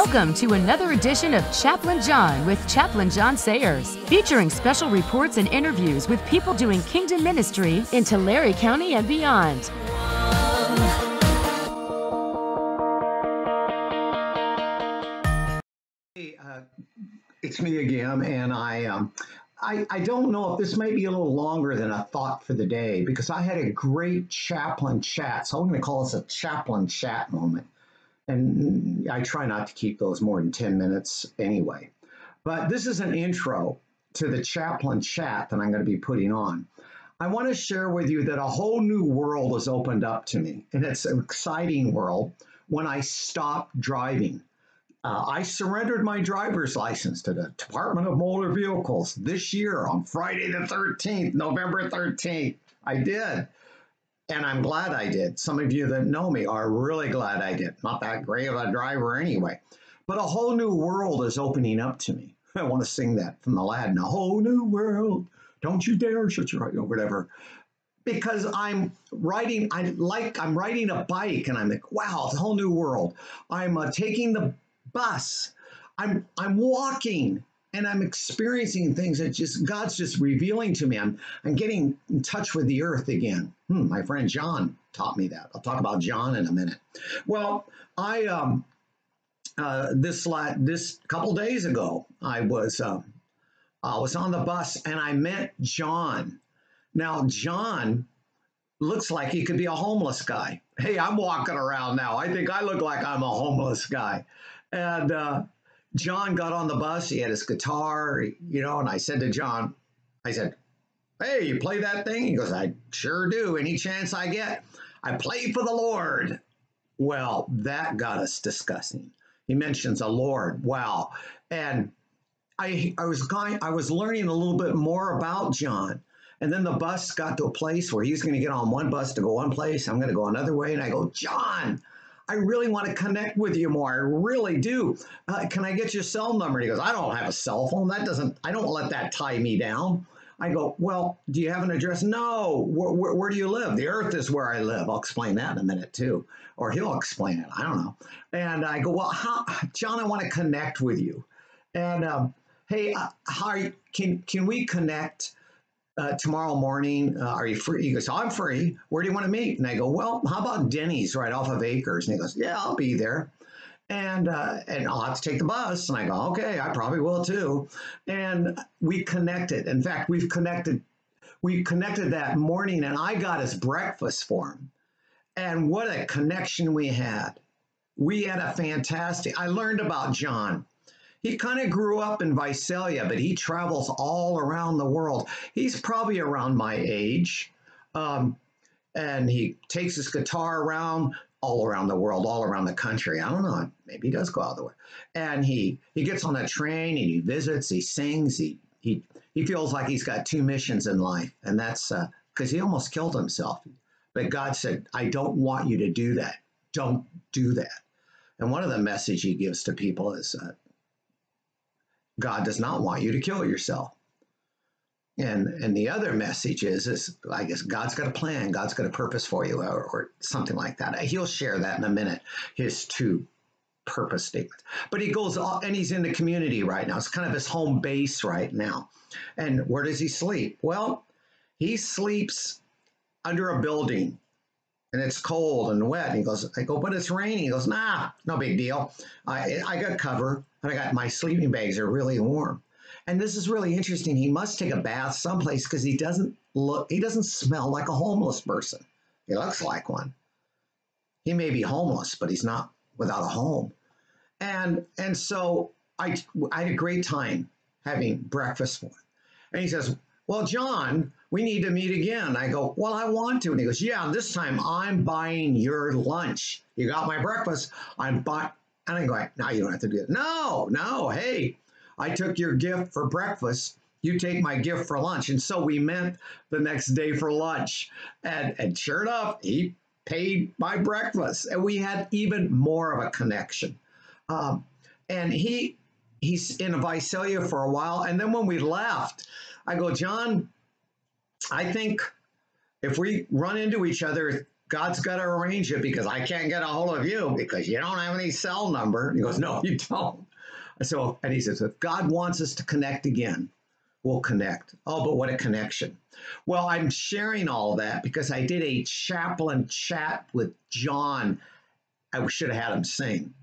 Welcome to another edition of Chaplain John with Chaplain John Sayers, featuring special reports and interviews with people doing kingdom ministry in Tulare County and beyond. Hey, it's me again, and I don't know if this may be a little longer than I thought for the day because I had a great chaplain chat. So I'm going to call this a chaplain chat moment. And I try not to keep those more than 10 minutes anyway. But this is an intro to the chaplain chat that I'm going to be putting on. I want to share with you that a whole new world has opened up to me, and it's an exciting world when I stopped driving. I surrendered my driver's license to the Department of Motor Vehicles this year on Friday the 13th, November 13th. I did. And I'm glad I did. Some of you that know me are really glad I did. Not that great of a driver anyway. But a whole new world is opening up to me. I want to sing that from Aladdin. A whole new world. Don't you dare shut your eyes, or whatever. Because I'm riding a bike and I'm like, wow, it's a whole new world. I'm taking the bus. I'm walking. And I'm experiencing things that God's just revealing to me. I'm getting in touch with the earth again. My friend John taught me that. I'll talk about John in a minute. Well, this couple days ago, I was on the bus and I met John. Now, John looks like he could be a homeless guy. Hey, I'm walking around now. I think I look like I'm a homeless guy. And John got on the bus. He had his guitar, and I said to John, I said, hey, you play that thing? He goes, I sure do. Any chance I get, I play for the Lord. Well, that got us discussing. He mentions a Lord. Wow. And I was learning a little bit more about John. And then the bus got to a place where he's going to get on one bus to go one place. I'm going to go another way. And I go, John, I really want to connect with you more. I really do. Can I get your cell number? And he goes, I don't have a cell phone. I don't let that tie me down. I go, well, do you have an address? No. Where do you live? The earth is where I live. I'll explain that in a minute too. Or he'll explain it. I don't know. And I go, well, John, I want to connect with you. And hey, can we connect tomorrow morning? Are you free? He goes, I'm free. Where do you want to meet? And I go, well, how about Denny's right off of Acres? And he goes, yeah, I'll be there. And I'll have to take the bus. And I go, okay, I probably will too. And we connected. In fact, we connected that morning and I got his breakfast for him. And what a connection we had. We had a fantastic, I learned about John. He kind of grew up in Visalia, but he travels all around the world. He's probably around my age. And he takes his guitar around all around the world, all around the country. I don't know. Maybe he does go out of the way. And he gets on a train and he visits, he sings, he feels like he's got two missions in life. And that's because he almost killed himself. But God said, I don't want you to do that. Don't do that. And one of the messages he gives to people is, God does not want you to kill yourself. And the other message is I guess God's got a plan, God's got a purpose for you, or something like that. He'll share that in a minute, his two purpose statements. But he goes, and he's in the community right now. It's kind of his home base right now. And where does he sleep? Well, he sleeps under a building, and it's cold and wet. And he goes, I go, but it's raining. He goes, nah, no big deal. I got cover. And I got my sleeping bags are really warm. And this is really interesting. He must take a bath someplace because he doesn't smell like a homeless person. He looks like one. He may be homeless, but he's not without a home. And so I had a great time having breakfast for him. And he says, well, John, we need to meet again. I go, well, I want to. And he goes, yeah, this time I'm buying your lunch. You got my breakfast. I'm buying. And I go, now you don't have to do it. No, hey, I took your gift for breakfast. You take my gift for lunch. And so we met the next day for lunch. And sure enough, he paid my breakfast. And we had even more of a connection. And he's in Visalia for a while. And then when we left, I go, John, I think if we run into each other God's got to arrange it because I can't get a hold of you because you don't have any cell number. And he goes, no, you don't. So, and he says, if God wants us to connect again, we'll connect. Oh, but what a connection. Well, I'm sharing all that because I did a chaplain chat with John. I should have had him sing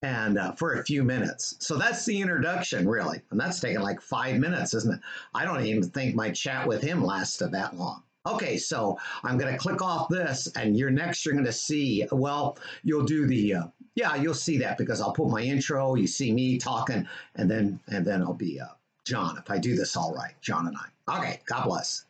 and for a few minutes. So that's the introduction, really. And that's taken like 5 minutes, isn't it? I don't even think my chat with him lasted that long. Okay, so I'm going to click off this, and you're going to see, well, you'll do the, you'll see that because I'll put my intro, you see me talking, and then I'll be John, if I do this all right, John and I. Okay, God bless.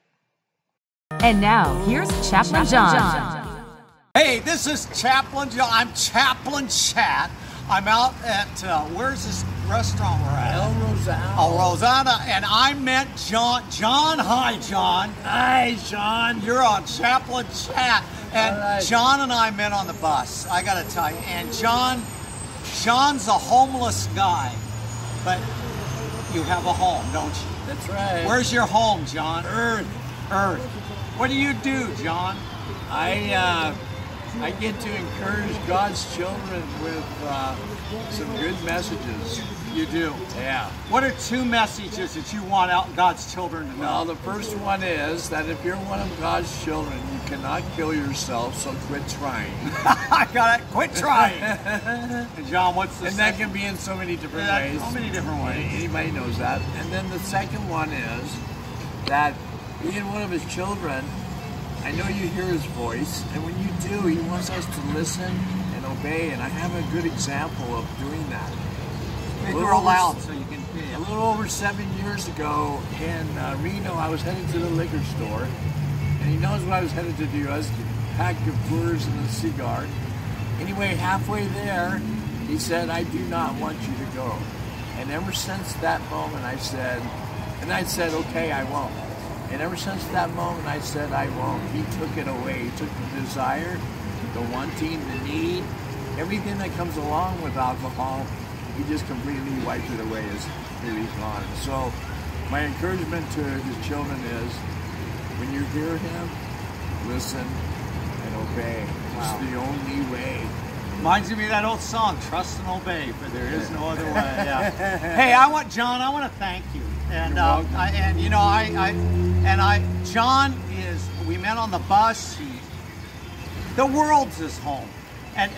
And now, here's Chaplain John. Hey, this is Chaplain John. I'm Chaplain Chat. I'm out at, where's this restaurant we're at? El Rosana. Oh, Rosana. And I met John. John, hi, John. Hi, Sean. You're on Chaplain Chat. And right. John and I met on the bus, I got to tell you. And John's a homeless guy. But you have a home, don't you? That's right. Where's your home, John? Earth? What do you do, John? I get to encourage God's children with some good messages. You do? Yeah. What are 2 messages that you want out God's children to know? Well, the first one is that if you're one of God's children, you cannot kill yourself, so quit trying. I got it. Quit trying. And John, what's the And that can be in so many different ways. So many different ways. Anybody knows that. And then the second one is that being one of his children, I know you hear his voice, and when you do, he wants us to listen and obey, and I have a good example of doing that. Make her loud so you can hear. A little over 7 years ago in Reno, I was headed to the liquor store, and he knows what I was headed to do. I was packed of Coors and a cigar. Anyway, halfway there, he said, I do not want you to go. And ever since that moment, I said, okay, I won't. And ever since that moment, I said, I won't. He took it away. He took the desire, the wanting, the need, everything that comes along with alcohol. He just completely wiped it away. It's really gone. So my encouragement to his children is, when you hear him, listen and obey. Wow. It's the only way. Reminds me of that old song, Trust and Obey, for there is no other way. Yeah. Hey, I want to thank you. And John is, we met on the bus. The world's his home. And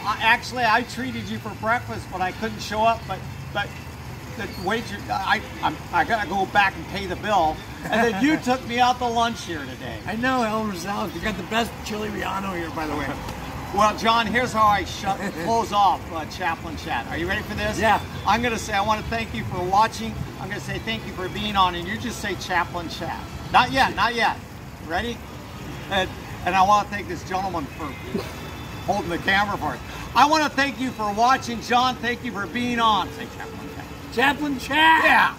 actually, I treated you for breakfast, but I couldn't show up. But the waiter, I gotta go back and pay the bill. And then you took me out to lunch here today. I know, El Rosales. You got the best chili relleno here, by the way. Well, John, here's how I close off Chaplain Chat. Are you ready for this? Yeah. I'm going to say I want to thank you for watching. I'm going to say thank you for being on, and you just say Chaplain Chat. Not yet, not yet. Ready? And I want to thank this gentleman for holding the camera for us. I want to thank you for watching. John, thank you for being on. Say Chaplain Chat. Chaplain Chat! Yeah.